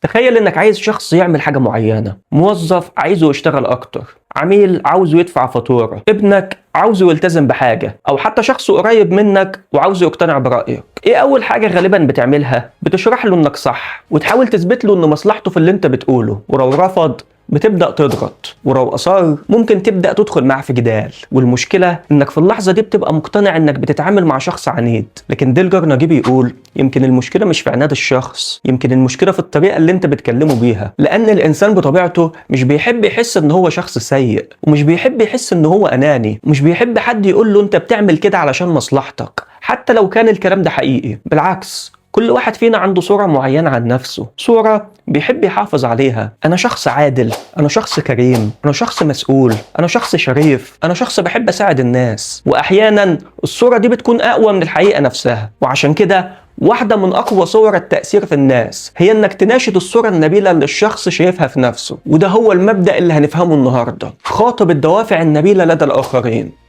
تخيل انك عايز شخص يعمل حاجة معينة، موظف عايزه يشتغل اكتر، عميل عاوزه يدفع فاتورة، ابنك عاوزه يلتزم بحاجة، او حتى شخص قريب منك وعاوزه يقتنع برأيك. ايه اول حاجة غالبا بتعملها؟ بتشرح له انك صح وتحاول تثبت له ان مصلحته في اللي انت بتقوله، ولو رفض بتبدأ تضغط، ولو أصر ممكن تبدأ تدخل معاه في جدال. والمشكلة إنك في اللحظة دي بتبقى مقتنع إنك بتتعامل مع شخص عنيد، لكن ديلجر ناجي بيقول يمكن المشكلة مش في عناد الشخص، يمكن المشكلة في الطريقة اللي أنت بتكلمه بيها، لأن الإنسان بطبيعته مش بيحب يحس إن هو شخص سيء، ومش بيحب يحس إن هو أناني، مش بيحب حد يقول له أنت بتعمل كده علشان مصلحتك، حتى لو كان الكلام ده حقيقي. بالعكس، كل واحد فينا عنده صورة معينة عن نفسه، صورة بيحب يحافظ عليها. أنا شخص عادل، أنا شخص كريم، أنا شخص مسؤول، أنا شخص شريف، أنا شخص بحب أساعد الناس. وأحيانا الصورة دي بتكون أقوى من الحقيقة نفسها، وعشان كده واحدة من أقوى صور التأثير في الناس هي إنك تناشد الصورة النبيلة اللي الشخص شايفها في نفسه. وده هو المبدأ اللي هنفهمه النهاردة. خاطب الدوافع النبيلة لدى الآخرين.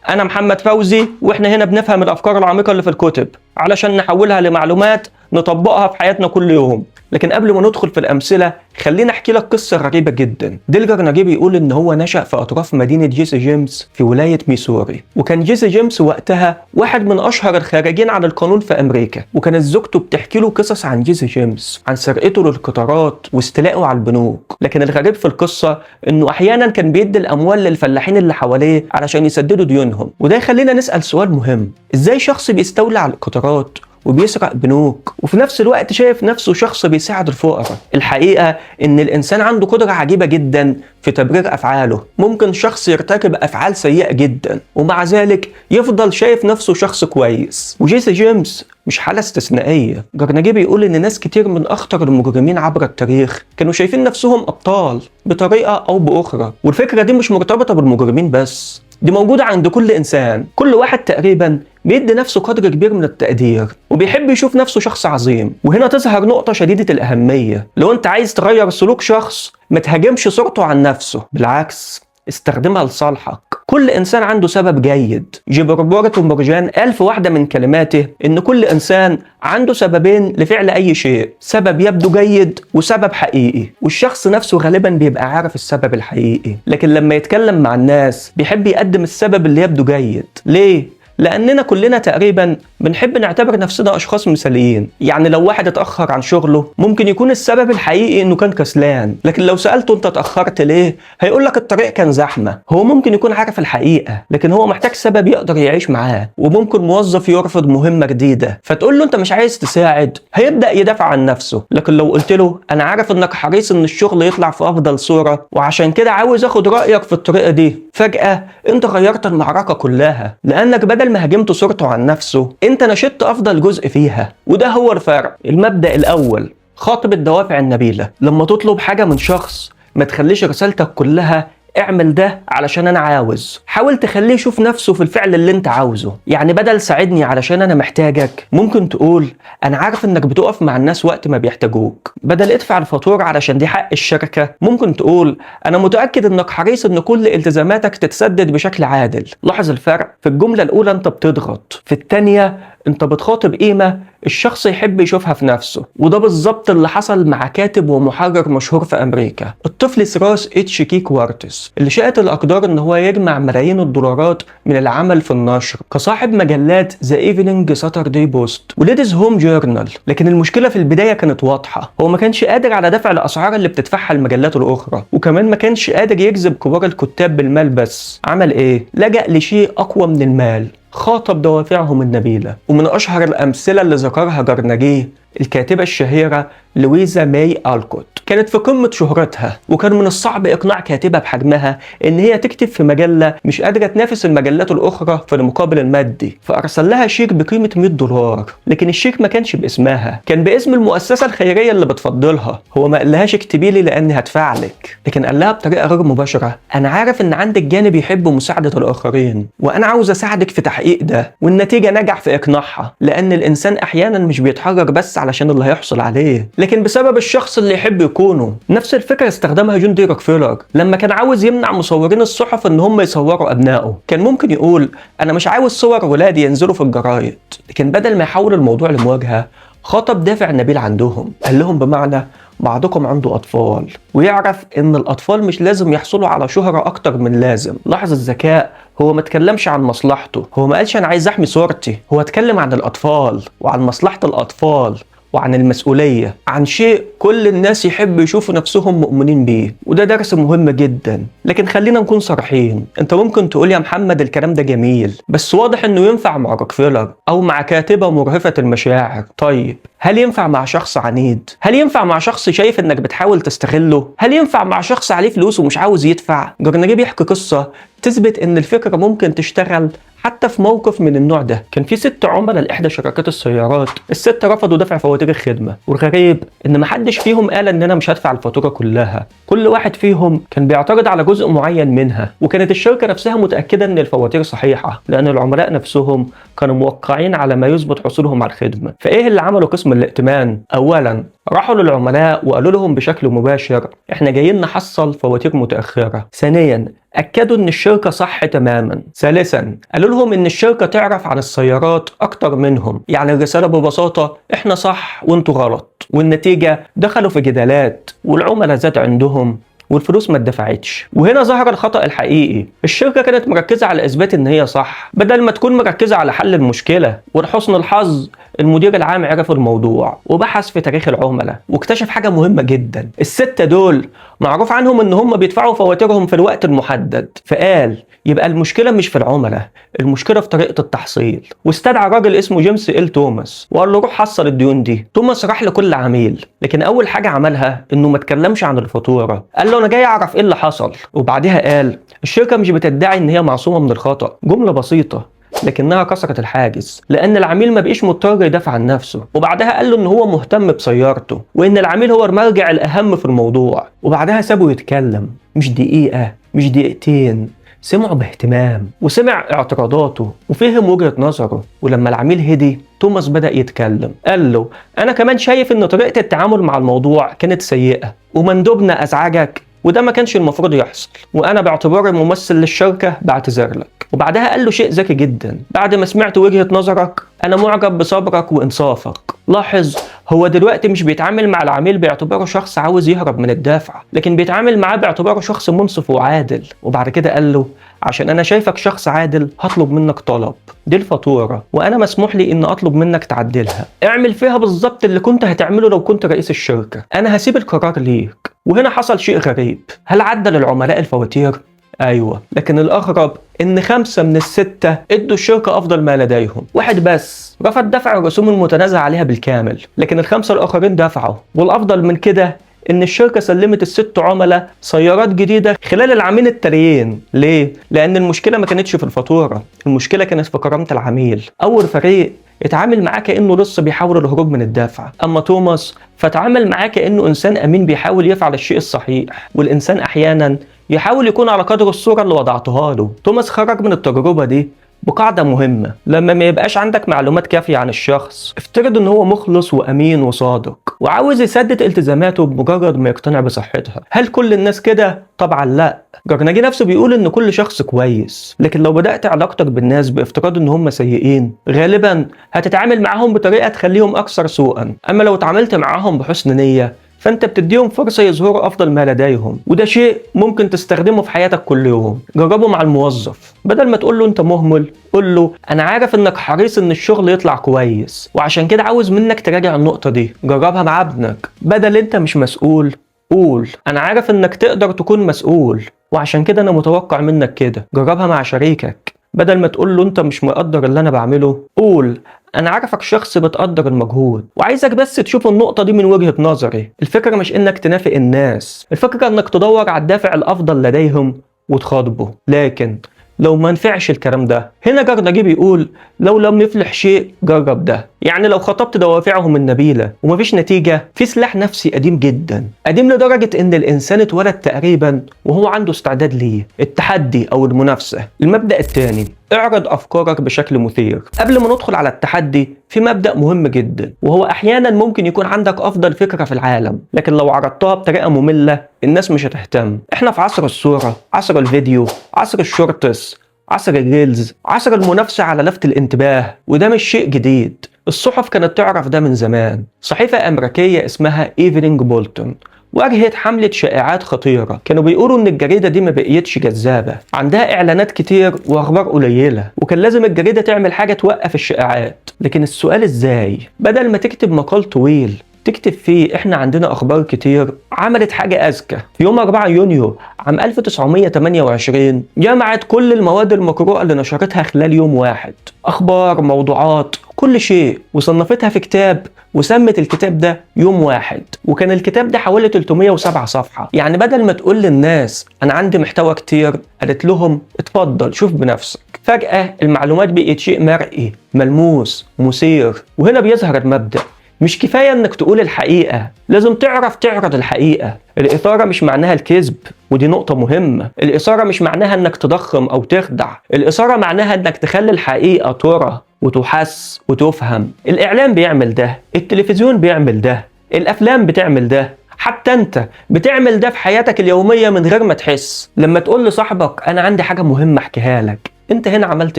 أنا محمد فوزي، وإحنا هنا بنفهم الأفكار العميقة اللي في الكتب علشان نحولها لمعلومات نطبقها في حياتنا كل يوم. لكن قبل ما ندخل في الأمثلة خلينا أحكي لك قصة غريبة جدا. ديلجر ناجي بيقول إن هو نشأ في أطراف مدينة جيسي جيمس في ولاية ميسوري، وكان جيسي جيمس وقتها واحد من أشهر الخارجين عن القانون في أمريكا، وكانت زوجته بتحكي له قصص عن جيسي جيمس، عن سرقته للقطارات واستيلائه على البنوك. لكن الغريب في القصة إنه أحيانا كان بيدي الأموال للفلاحين اللي حواليه علشان يسددوا ديونهم. وده يخلينا نسأل سؤال مهم: إزاي شخص بيستولي على القطارات وبيسرق بنوك وفي نفس الوقت شايف نفسه شخص بيساعد الفقراء؟ الحقيقة إن الإنسان عنده قدرة عجيبة جدا في تبرير أفعاله. ممكن شخص يرتكب أفعال سيئة جدا ومع ذلك يفضل شايف نفسه شخص كويس. وجيسي جيمس مش حالة استثنائية. جرناجي بيقول إن ناس كتير من أخطر المجرمين عبر التاريخ كانوا شايفين نفسهم أبطال بطريقة أو بأخرى. والفكرة دي مش مرتبطة بالمجرمين بس، دي موجودة عند كل إنسان. كل واحد تقريبا بيدي نفسه قدر كبير من التقدير وبيحب يشوف نفسه شخص عظيم. وهنا تظهر نقطة شديدة الأهمية. لو أنت عايز تغير سلوك شخص ما تهاجمش صورته عن نفسه، بالعكس استخدمها لصالحك. كل إنسان عنده سبب جيد. جيبربورت مورجان قال في واحدة من كلماته إن كل إنسان عنده سببين لفعل أي شيء، سبب يبدو جيد وسبب حقيقي. والشخص نفسه غالبا بيبقى عارف السبب الحقيقي، لكن لما يتكلم مع الناس بيحب يقدم السبب اللي يبدو جيد. ليه؟ لأننا كلنا تقريبا بنحب نعتبر نفسنا أشخاص مثاليين. يعني لو واحد اتأخر عن شغله ممكن يكون السبب الحقيقي إنه كان كسلان، لكن لو سألته أنت اتأخرت ليه هيقولك الطريق كان زحمة. هو ممكن يكون عارف الحقيقة لكن هو محتاج سبب يقدر يعيش معاه. وممكن موظف يرفض مهمة جديدة فتقول له أنت مش عايز تساعد، هيبدأ يدافع عن نفسه. لكن لو قلت له أنا عارف إنك حريص إن الشغل يطلع في أفضل صورة وعشان كده عاوز أخد رأيك في الطريقة دي، فجأة أنت غيرت المعركة كلها، لأنك بدل ما هاجمت صورته عن نفسه انت نشدت افضل جزء فيها. وده هو الفرق. المبدأ الاول: خاطب الدوافع النبيلة. لما تطلب حاجة من شخص ما تخليش رسالتك كلها اعمل ده علشان انا عاوز، حاول تخليه يشوف نفسه في الفعل اللي انت عاوزه. يعني بدل ساعدني علشان انا محتاجك ممكن تقول انا عارف انك بتقف مع الناس وقت ما بيحتاجوك. بدل ادفع الفاتورة علشان دي حق الشركة ممكن تقول انا متأكد انك حريص ان كل التزاماتك تتسدد بشكل عادل. لاحظ الفرق. في الجملة الاولى انت بتضغط، في الثانية انت بتخاطب قيمة الشخص يحب يشوفها في نفسه. وده بالظبط اللي حصل مع كاتب ومحرر مشهور في امريكا، الطفل ثراس اتش كي كوارتز، اللي شاءت الاقدار ان هو يجمع ملايين الدولارات من العمل في النشر كصاحب مجلات ذا ايفنينج ساتردي بوست وليديز هوم جورنال. لكن المشكلة في البداية كانت واضحة، هو ما كانش قادر على دفع الاسعار اللي بتدفعها المجلات الاخرى، وكمان ما كانش قادر يجذب كبار الكتاب بالمال. بس عمل ايه؟ لجأ لشيء اقوى من المال: خاطب دوافعهم النبيلة. ومن أشهر الأمثلة اللي ذكرها جرناجي الكاتبة الشهيرة لويزا ماي ألكوت. كانت في قمة شهرتها وكان من الصعب إقناع كاتبة بحجمها إن هي تكتب في مجلة مش قادرة تنافس المجلات الأخرى في المقابل المادي، فأرسل لها شيك بقيمة $100. لكن الشيك ما كانش باسمها، كان باسم المؤسسة الخيرية اللي بتفضلها. هو ما قالهاش اكتبي لي لأني هدفعلك، لكن قال لها بطريقة غير مباشرة أنا عارف إن عندك جانب يحب مساعدة الآخرين وأنا عاوز أساعدك في تحقيق ده. والنتيجة نجح في إقناعها، لأن الإنسان أحيانا مش بيتحرك بس علشان اللي هيحصل عليه لكن بسبب الشخص اللي يحب يكون يكونوا. نفس الفكرة استخدمها جون دي روكفيلر لما كان عاوز يمنع مصورين الصحف ان هم يصوروا ابنائه. كان ممكن يقول انا مش عاوز صور ولادي ينزلوا في الجرايد، لكن بدل ما يحول الموضوع لمواجهة خاطب دافع نبيل عندهم، قال لهم بمعنى بعضكم عنده أطفال، ويعرف إن الأطفال مش لازم يحصلوا على شهرة أكتر من لازم. لاحظ الذكاء، هو ما اتكلمش عن مصلحته، هو ما قالش أنا عايز أحمي صورتي، هو اتكلم عن الأطفال وعن مصلحة الأطفال وعن المسؤولية، عن شيء كل الناس يحب يشوفوا نفسهم مؤمنين بيه، وده درس مهم جدا. لكن خلينا نكون صريحين، انت ممكن تقول يا محمد الكلام ده جميل، بس واضح انه ينفع مع روكفيلر او مع كاتبة مرهفة المشاعر. طيب هل ينفع مع شخص عنيد؟ هل ينفع مع شخص شايف انك بتحاول تستغله؟ هل ينفع مع شخص عليه فلوس ومش عاوز يدفع؟ جرنجي بيحكي قصة تثبت ان الفكرة ممكن تشتغل حتى في موقف من النوع ده. كان في 6 عملاء لإحدى شركات السيارات، ال6 رفضوا دفع فواتير الخدمة، والغريب إن محدش فيهم قال إن أنا مش هدفع الفاتورة كلها، كل واحد فيهم كان بيعترض على جزء معين منها، وكانت الشركة نفسها متأكدة إن الفواتير صحيحة لأن العملاء نفسهم كانوا موقعين على ما يثبت حصولهم على الخدمة. فإيه اللي عمله قسم الائتمان؟ أولاً راحوا للعملاء وقالوا لهم بشكل مباشر إحنا جايين نحصل فواتير متأخرة. ثانياً أكدوا إن الشركة صح تماماً. ثالثاً قالوا لهم إن الشركة تعرف عن السيارات أكتر منهم، يعني الرسالة ببساطة إحنا صح وإنتوا غلط، والنتيجة دخلوا في جدالات والعملاء زاد عندهم والفلوس ما اتدفعتش. وهنا ظهر الخطأ الحقيقي، الشركة كانت مركزة على إثبات إن هي صح بدل ما تكون مركزة على حل المشكلة. ولحسن الحظ المدير العام عرف الموضوع وبحث في تاريخ العملاء واكتشف حاجة مهمة جدا، ال6 دول معروف عنهم إن هم بيدفعوا فواتيرهم في الوقت المحدد، فقال يبقى المشكلة مش في العملاء، المشكلة في طريقة التحصيل. واستدعى راجل اسمه جيمس إل توماس وقال له روح حصل الديون دي. توماس راح لكل عميل، لكن أول حاجة عملها إنه ما اتكلمش عن الفاتورة، قال له أنا جاي أعرف إيه اللي حصل. وبعدها قال الشركة مش بتدعي إن هي معصومة من الخطأ، جملة بسيطة لكنها كسرت الحاجز، لأن العميل ما بقيش مضطر يدافع عن نفسه. وبعدها قال له إن هو مهتم بسيارته وإن العميل هو المرجع الأهم في الموضوع. وبعدها سابه يتكلم، مش دقيقة مش دقيقتين، سمعه باهتمام وسمع اعتراضاته وفهم وجهة نظره. ولما العميل هدي توماس بدأ يتكلم، قال له أنا كمان شايف إن طريقة التعامل مع الموضوع كانت سيئة ومندوبنا أزعجك، وده ما كانش المفروض يحصل، وأنا باعتباري ممثل للشركة بعتذر لك. وبعدها قال له شيء ذكي جدا، بعد ما سمعت وجهة نظرك أنا معجب بصبرك وإنصافك. لاحظ هو دلوقتي مش بيتعامل مع العميل باعتباره شخص عاوز يهرب من الدافع، لكن بيتعامل معاه باعتباره شخص منصف وعادل. وبعد كده قال له عشان أنا شايفك شخص عادل هطلب منك طلب، دي الفاتورة وأنا مسموح لي إن أطلب منك تعدلها، اعمل فيها بالظبط اللي كنت هتعمله لو كنت رئيس الشركة، أنا هسيب القرار ليك. وهنا حصل شيء غريب، هل عدل العملاء الفواتير؟ أيوة، لكن الأغرب إن 5 من ال6 ادوا الشركة أفضل ما لديهم، واحد بس رفض دفع الرسوم المتنازع عليها بالكامل، لكن ال5 الآخرين دفعوا. والأفضل من كده إن الشركة سلمت ال6 عملاء سيارات جديدة خلال العامين التاليين. ليه؟ لأن المشكلة ما كانتش في الفاتورة، المشكلة كانت في كرامة العميل. أول فريق اتعامل معاه كأنه لص بيحاول الهروب من الدافع، أما توماس فتعامل معاه كأنه إنسان أمين بيحاول يفعل الشيء الصحيح، والإنسان أحيانا يحاول يكون على قدر الصورة اللي وضعتها له. توماس خرج من التجربة دي بقاعدة مهمة، لما ما يبقاش عندك معلومات كافية عن الشخص افترض ان هو مخلص وامين وصادق وعاوز يسدد التزاماته بمجرد ما يقتنع بصحتها. هل كل الناس كده؟ طبعا لا. جرنجي نفسه بيقول ان كل شخص كويس، لكن لو بدأت علاقتك بالناس بافتراض ان هم سيئين غالبا هتتعامل معاهم بطريقة تخليهم اكثر سوءا. اما لو اتعاملت معاهم بحسن نية فانت بتديهم فرصة يظهروا افضل ما لديهم، وده شيء ممكن تستخدمه في حياتك كل يوم. جربه مع الموظف، بدل ما تقول له انت مهمل قول له انا عارف انك حريص ان الشغل يطلع كويس وعشان كده عاوز منك تراجع النقطة دي. جربها مع ابنك، بدل انت مش مسؤول قول انا عارف انك تقدر تكون مسؤول وعشان كده انا متوقع منك كده. جربها مع شريكك، بدل ما تقول له انت مش مقدر اللي انا بعمله قول انا عارفك شخص بتقدر المجهود وعايزك بس تشوف النقطة دي من وجهة نظري. الفكرة مش انك تنافق الناس، الفكرة انك تدور على الدافع الافضل لديهم وتخاطبه. لكن لو ما نفعش الكلام ده، هنا جرنجي بيقول لو لم يفلح شيء جرب ده. يعني لو خطبت دوافعهم النبيلة ومفيش نتيجة، في سلاح نفسي قديم جدا، قديم لدرجة ان الانسان اتولد تقريبا وهو عنده استعداد ليه، التحدي او المنافسة. المبدأ الثاني، اعرض أفكارك بشكل مثير. قبل ما ندخل على التحدي في مبدأ مهم جدا، وهو أحيانا ممكن يكون عندك أفضل فكرة في العالم، لكن لو عرضتها بطريقة مملة الناس مش هتهتم. احنا في عصر الصورة، عصر الفيديو، عصر الشورتس، عصر الريلز، عصر المنافسة على لفت الانتباه، وده مش شيء جديد. الصحف كانت تعرف ده من زمان. صحيفة أمريكية اسمها إيفنينج بولتون واجهت حملة شائعات خطيرة. كانوا بيقولوا ان الجريدة دي ما بقيتش جذابة، عندها اعلانات كتير واخبار قليلة، وكان لازم الجريدة تعمل حاجة توقف الشائعات. لكن السؤال ازاي؟ بدل ما تكتب مقال طويل تكتب فيه احنا عندنا اخبار كتير، عملت حاجة اذكى. في يوم 4 يونيو عام 1928 جمعت كل المواد المقروءة اللي نشرتها خلال يوم واحد، اخبار، موضوعات، كل شيء، وصنفتها في كتاب وسمت الكتاب ده يوم واحد. وكان الكتاب ده حوالي 307 صفحة. يعني بدل ما تقول للناس أنا عندي محتوى كتير، قالت لهم اتفضل شوف بنفسك. فجأة المعلومات بقت شيء مرئي، ملموس، مثير. وهنا بيظهر المبدأ، مش كفاية انك تقول الحقيقة، لازم تعرف تعرض الحقيقة. الإثارة مش معناها الكذب، ودي نقطة مهمة. الإثارة مش معناها انك تضخم او تخدع، الإثارة معناها انك تخلي الحقيقة ترى وتحس وتفهم. الإعلام بيعمل ده، التلفزيون بيعمل ده، الأفلام بتعمل ده، حتى انت بتعمل ده في حياتك اليومية من غير ما تحس. لما تقول لصاحبك انا عندي حاجة مهمة احكيها لك، انت هنا عملت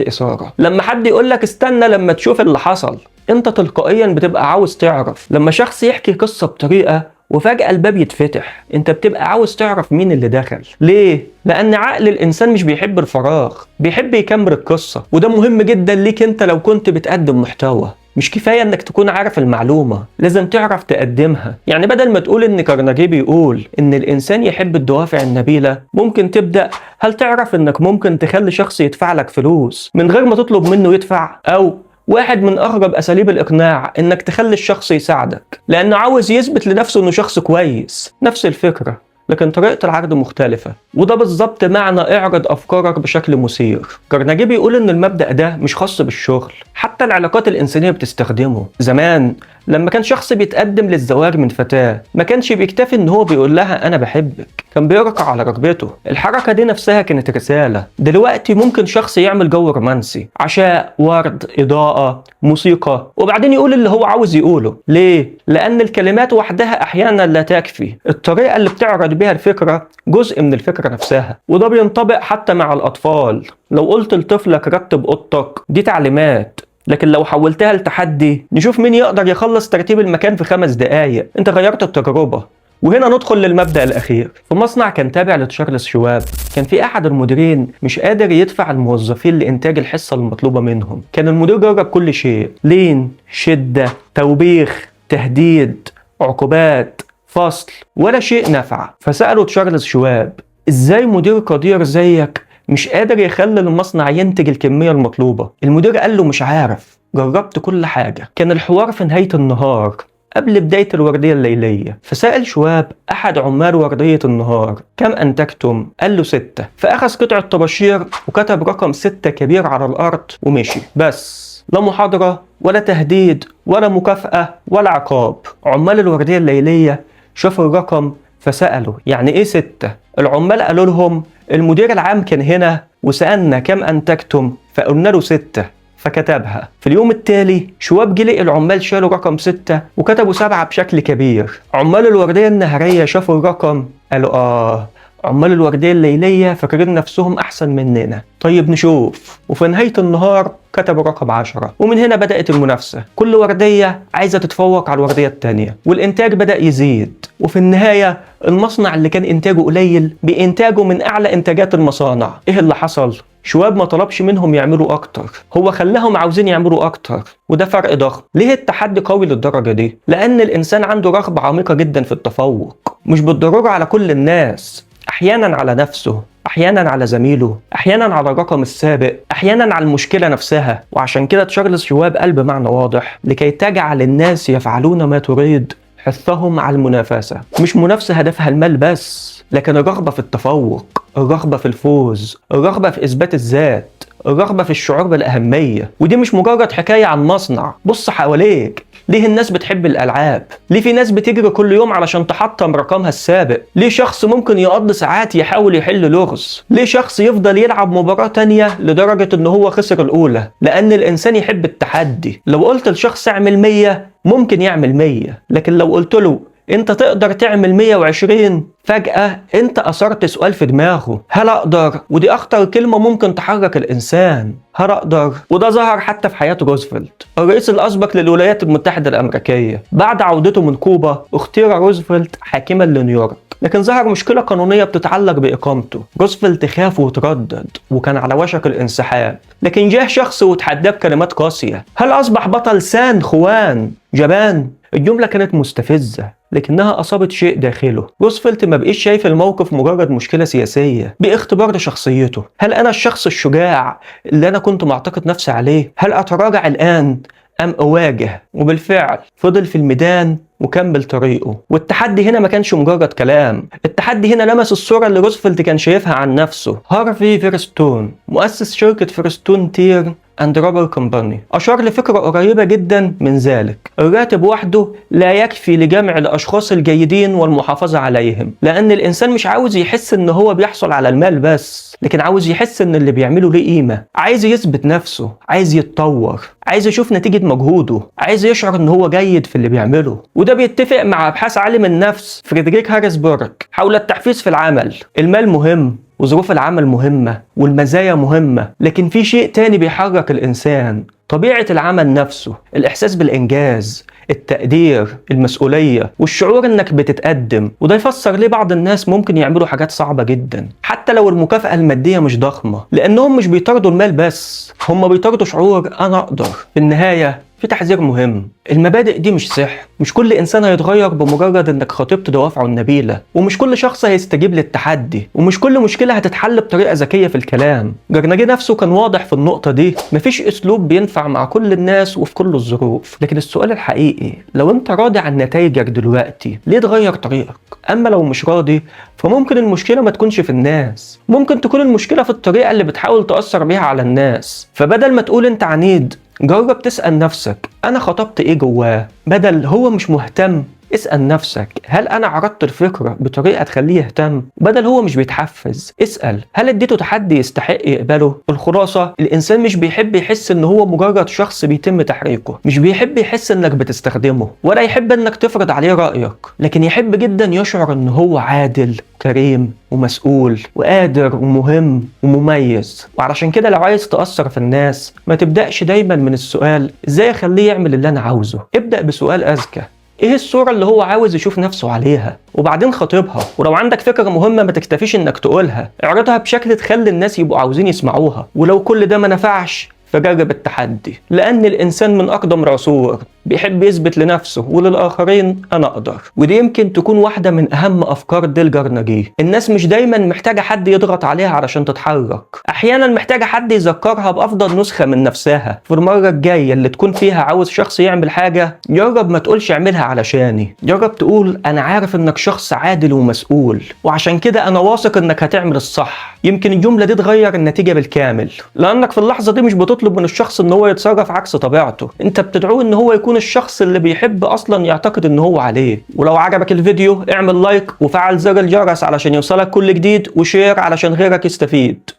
إثارة. لما حد يقول لك استنى لما تشوف اللي حصل، انت تلقائيا بتبقى عاوز تعرف. لما شخص يحكي قصة بطريقة وفجأة الباب يتفتح، انت بتبقى عاوز تعرف مين اللي دخل. ليه؟ لأن عقل الإنسان مش بيحب الفراغ، بيحب يكمل القصة. وده مهم جدا ليك انت لو كنت بتقدم محتوى. مش كفاية انك تكون عارف المعلومة، لازم تعرف تقدمها. يعني بدل ما تقول ان كارناجي بيقول ان الانسان يحب الدوافع النبيلة، ممكن تبدأ هل تعرف انك ممكن تخلي شخص يدفع لك فلوس من غير ما تطلب منه يدفع؟ او واحد من أغرب أساليب الإقناع إنك تخلي الشخص يساعدك لأنه عاوز يثبت لنفسه إنه شخص كويس. نفس الفكرة لكن طريقة العرض مختلفة، وده بالظبط معنى اعرض أفكارك بشكل مثير. كارناجي بيقول إن المبدأ ده مش خاص بالشغل، حتى العلاقات الإنسانية بتستخدمه. زمان لما كان شخص بيتقدم للزواج من فتاة، ما كانش بيكتفي إن هو بيقول لها أنا بحبك، كان بيرقع على رغبته. الحركة دي نفسها كانت رسالة. دلوقتي ممكن شخص يعمل جو رومانسي، عشاء، ورد، إضاءة، موسيقى، وبعدين يقول اللي هو عاوز يقوله. ليه؟ لأن الكلمات وحدها أحيانا لا تكفي، الطريقة اللي بتعرض بيها الفكرة جزء من الفكرة نفسها. وده بينطبق حتى مع الأطفال. لو قلت لطفلك رتب أوضتك، دي تعليمات، لكن لو حولتها لتحدي نشوف مين يقدر يخلص ترتيب المكان في 5 دقايق، انت غيرت التجربة. وهنا ندخل للمبدأ الأخير. في مصنع كان تابع لتشارلز شواب، كان في أحد المديرين مش قادر يدفع الموظفين لإنتاج الحصة المطلوبة منهم. كان المدير جرب كل شيء، لين، شدة، توبيخ، تهديد، عقوبات، فصل، ولا شيء نفع. فسألوا تشارلز شواب إزاي مدير قدير زيك مش قادر يخلي المصنع ينتج الكمية المطلوبة؟ المدير قال له مش عارف، جربت كل حاجة. كان الحوار في نهاية النهار قبل بداية الوردية الليلية. فسأل شواب أحد عمال وردية النهار كم أنتجتم؟ قال له 6. فأخذ قطعة طباشير وكتب رقم 6 كبير على الأرض ومشي. بس لا محاضرة ولا تهديد ولا مكافأة ولا عقاب. عمال الوردية الليلية شافوا الرقم فسألوا يعني إيه 6؟ العمال قالوا لهم المدير العام كان هنا وسألنا كم أنتجتم فقلنا له 6، فكتبها. في اليوم التالي شواب جه لقى العمال شالوا رقم 6 وكتبوا 7 بشكل كبير. عمال الوردية النهارية شافوا الرقم قالوا عمال الوردية الليلية فاكرين نفسهم أحسن مننا، طيب نشوف. وفي نهاية النهار كتبوا رقم 10. ومن هنا بدأت المنافسة، كل وردية عايزة تتفوق على الوردية التانية، والإنتاج بدأ يزيد. وفي النهاية المصنع اللي كان إنتاجه قليل بإنتاجه من أعلى إنتاجات المصانع. إيه اللي حصل؟ شواب ما طلبش منهم يعملوا أكتر، هو خلاهم عاوزين يعملوا أكتر، وده فرق ضخم. ليه التحدي قوي للدرجة دي؟ لأن الإنسان عنده رغبة عميقة جدا في التفوق، مش بالضرورة على كل الناس، أحيانا على نفسه، أحيانا على زميله، أحيانا على الرقم السابق، أحيانا على المشكلة نفسها. وعشان كده تشارلز شواب قال بمعنى واضح لكي تجعل الناس يفعلون ما تريد حثهم على المنافسة. مش منافسة هدفها المال بس، لكن الرغبة في التفوق، الرغبة في الفوز، الرغبة في إثبات الذات، الرغبة في الشعور بالأهمية. ودي مش مجرد حكاية عن مصنع، بص حواليك ليه الناس بتحب الألعاب؟ ليه في ناس بتجري كل يوم علشان تحطم رقمها السابق؟ ليه شخص ممكن يقضي ساعات يحاول يحل لغز؟ ليه شخص يفضل يلعب مباراة تانية لدرجة إن هو خسر الأولى؟ لأن الإنسان يحب التحدي. لو قلت لشخص اعمل 100 ممكن يعمل 100، لكن لو قلت له انت تقدر تعمل 120 فجأة انت اثرت سؤال في دماغه، هل اقدر؟ ودي اخطر كلمة ممكن تحرك الانسان. هل اقدر؟ وده ظهر حتى في حياة روزفلت الرئيس الاسبق للولايات المتحدة الامريكية. بعد عودته من كوبا اختير روزفلت حاكما لنيويورك، لكن ظهر مشكلة قانونية بتتعلق بإقامته. روزفلت خاف وتردد وكان على وشك الانسحاب، لكن جه شخص وتحداه بكلمات قاسية. هل أصبح بطل سان خوان جبان؟ الجملة كانت مستفزة لكنها أصابت شيء داخله. روزفلت ما بقيش شايف الموقف مجرد مشكلة سياسية، باختبار لشخصيته. هل أنا الشخص الشجاع اللي أنا كنت معتقد نفسي عليه؟ هل أتراجع الآن أم أواجه؟ وبالفعل فضل في الميدان وكمل طريقه. والتحدي هنا ما كانش مجرد كلام، التحدي هنا لمس الصورة اللي روزفلت كان شايفها عن نفسه. هارفي فيرستون مؤسس شركة فيرستون تير اند رابر كومباني أشار لفكرة قريبة جدا من ذلك: الراتب وحده لا يكفي لجمع الأشخاص الجيدين والمحافظة عليهم. لأن الإنسان مش عاوز يحس إن هو بيحصل على المال بس، لكن عاوز يحس إن اللي بيعمله ليه قيمة، عايز يثبت نفسه، عايز يتطور، عايز يشوف نتيجة مجهوده، عايز يشعر إن هو جيد في اللي بيعمله. وده بيتفق مع أبحاث عالم النفس فريدريك هاريسبرغ حول التحفيز في العمل. المال مهم وظروف العمل مهمة والمزايا مهمة، لكن في شيء تاني بيحرك الإنسان: طبيعة العمل نفسه، الإحساس بالإنجاز، التقدير، المسؤولية، والشعور إنك بتتقدم. وده يفسر ليه بعض الناس ممكن يعملوا حاجات صعبة جدا حتى لو المكافأة المادية مش ضخمة، لأنهم مش بيطاردوا المال بس، هم بيطاردوا شعور أنا أقدر. في النهاية في تحذير مهم: المبادئ دي مش سحر، مش كل إنسان هيتغير بمجرد إنك خاطبت دوافعه النبيلة، ومش كل شخص هيستجيب للتحدي، ومش كل مشكلة هتتحل بطريقة ذكية في الكلام. جرناجي نفسه كان واضح في النقطة دي، مفيش أسلوب بينفع مع كل الناس وفي كل الظروف. لكن السؤال الحقيقي: لو أنت راضي عن نتائجك دلوقتي ليه تغير طريقك؟ أما لو مش راضي فممكن المشكلة ما تكونش في الناس، ممكن تكون المشكلة في الطريقة اللي بتحاول تأثر بيها على الناس. فبدل ما تقول أنت عنيد، جرب تسأل نفسك أنا خطبت إيه جواه؟ بدل هو مش مهتم، اسأل نفسك هل أنا عرضت الفكرة بطريقة تخليه يهتم؟ بدل هو مش بيتحفز، اسأل هل اديته تحدي يستحق يقبله؟ الخلاصة: الإنسان مش بيحب يحس إن هو مجرد شخص بيتم تحريكه، مش بيحب يحس إنك بتستخدمه، ولا يحب إنك تفرض عليه رأيك، لكن يحب جدا يشعر إن هو عادل، كريم، ومسؤول، وقادر، ومهم، ومميز. وعلشان كده لو عايز تأثر في الناس ما تبدأش دايما من السؤال إزاي أخليه يعمل اللي أنا عاوزه، ابدأ بسؤال أذكى: ايه الصورة اللي هو عاوز يشوف نفسه عليها؟ وبعدين خاطبها. ولو عندك فكرة مهمة ما تكتفيش انك تقولها، اعرضها بشكل تخلي الناس يبقوا عاوزين يسمعوها. ولو كل ده ما نفعش فجرب التحدي، لأن الإنسان من أقدم العصور بيحب يثبت لنفسه وللآخرين أنا أقدر. ودي يمكن تكون واحدة من أهم أفكار ديل كارنيجي: الناس مش دايما محتاجة حد يضغط عليها علشان تتحرك، أحيانا محتاجة حد يذكرها بأفضل نسخة من نفسها. في المرة الجاية اللي تكون فيها عاوز شخص يعمل حاجة، جرب ما تقولش اعملها علشاني، جرب تقول أنا عارف إنك شخص عادل ومسؤول، وعشان كده أنا واثق إنك هتعمل الصح. يمكن الجملة دي تغير النتيجة بالكامل، لأنك في اللحظة دي مش بتطلب من الشخص إن هو يتصرف عكس طبيعته، أنت بتدعوه إن هو يكون الشخص اللي بيحب أصلا يعتقد إن هو عليه. ولو عجبك الفيديو اعمل لايك وفعل زر الجرس علشان يوصلك كل جديد، وشير علشان غيرك يستفيد.